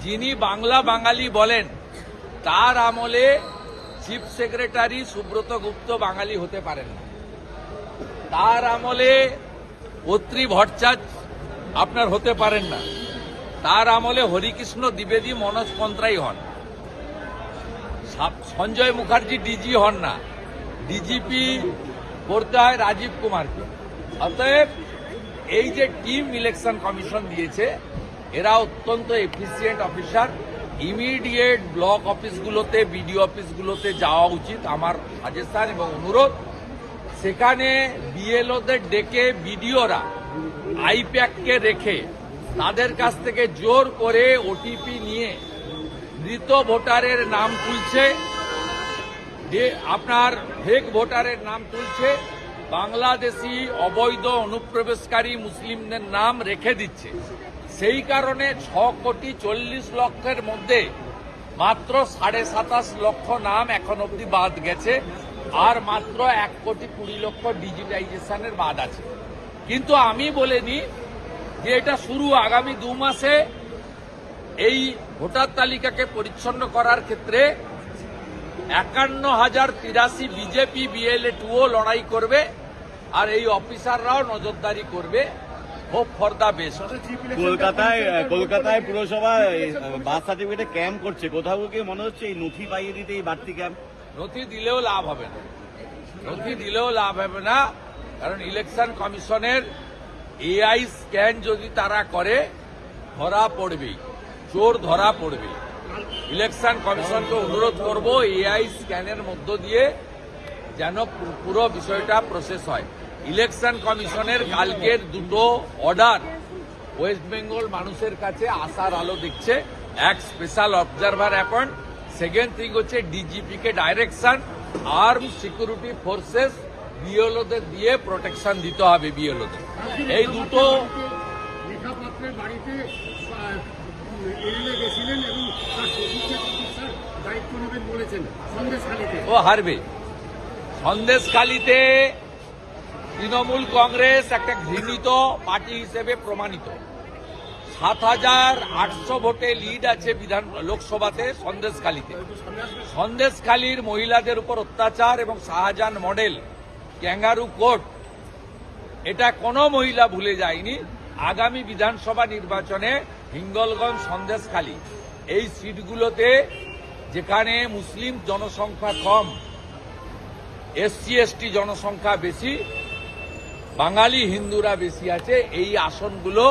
যিনি বাংলা বাঙালি বলেন তার আমলে চিফ সেক্রেটারি সুব্রত গুপ্ত বাঙালি হতে পারেন না। তার আমলে অত্রি ভট্টাচার্য আপনার হতে পারেন না। তার আমলে হরিকৃষ্ণ দ্বিবেদী মনোজ কন্ত্রাই হন। সঞ্জয় মুখার্জি ডিজি হন না। ডিজিপি করতে হয় রাজীব কুমারকে। অতএব এই যে টিম ইলেকশন কমিশন দিয়েছে এরা অত্যন্ত এফিসিয়েন্ট অফিসার। ইমিডিয়েট ব্লক অফিসগুলোতে বিডিও অফিসগুলোতে যাওয়া উচিত আমার সাজেশন এবং অনুরোধ। সেখানে বিএলওদের ডেকে বিডিওরা আইপ্যাককে রেখে তাদের কাছ থেকে জোর করে ওটিপি নিয়ে মৃত ভোটারের নাম তুলছে, আপনার ফেক ভোটারের নাম তুলছে, বাংলাদেশি অবৈধ অনুপ্রবেশকারী মুসলিমদের নাম রেখে দিচ্ছে। সেই কারণে 6,40,00,000 মধ্যে মাত্র 27.5 লক্ষ নাম এখন অবধি বাদ গেছে, আর মাত্র 1,20,00,000 ডিজিটাইজেশনের বাদ আছে। কিন্তু আমি বলিনি যে এটা শুরু। আগামী 2 মাসে এই ভোটার তালিকাকে পরিচ্ছন্ন করার ক্ষেত্রে 51,083 বিজেপি বিএলএ-2ও লড়াই করবে, আর এই অফিসাররাও নজরদারি করবে। Hope for the best. কলকাতায় পুরসভা বার্থ সার্টিফিকেটে ক্যাম্প করছে, কোথাও কি মনে হচ্ছে এই নথি পাইয়ে দিতে এই বাড়তি ক্যাম্প? নথি দিলেও লাভ হবে না, নথি দিলেও লাভ হবে না। কারণ ইলেকশন কমিশনের এআই স্ক্যান যদি তারা করে ধরা পড়বেই, চোর ধরা পড়বে। ইলেকশন কমিশনকে অনুরোধ করব এআই স্ক্যানের মধ্য দিয়ে যেন পুরো বিষয়টা প্রসেস হয়। ইলেকশন কমিশনের কালকের 2টো অর্ডার ওয়েস্ট বেঙ্গল মানুষের কাছে আসার আলো দেখছে। এক, special observer appoint. Second thing হচ্ছে ডিজিপি কে ডাইরেকশন আর্ম সিকিউরিটি ফোর্সেস বিএলওদের দিয়ে প্রোটেকশন দিতে হবে। বিএলওদের এই দুটো ও হারবে। সন্দেশখালীতে তৃণমূল কংগ্রেস একটা ঘৃণিত পার্টি হিসেবে প্রমাণিত। 7,800 ভোটে লিড আছে লোকসভাতে সন্দেশখালীতে। সন্দেশখালীর মহিলাদের উপর অত্যাচার এবং শাহজাহান মডেল ক্যাঙ্গারু কোর্ট, এটা কোনো মহিলা ভুলে যায়নি। আগামী বিধানসভা নির্বাচনে হিঙ্গলগঞ্জ, সন্দেশখালী এই সিটগুলোতে যেখানে মুসলিম জনসংখ্যা কম, এসসি এসটি জনসংখ্যা বেশি, বাঙালি হিন্দুরা বেশি আছে, এই আসনগুলো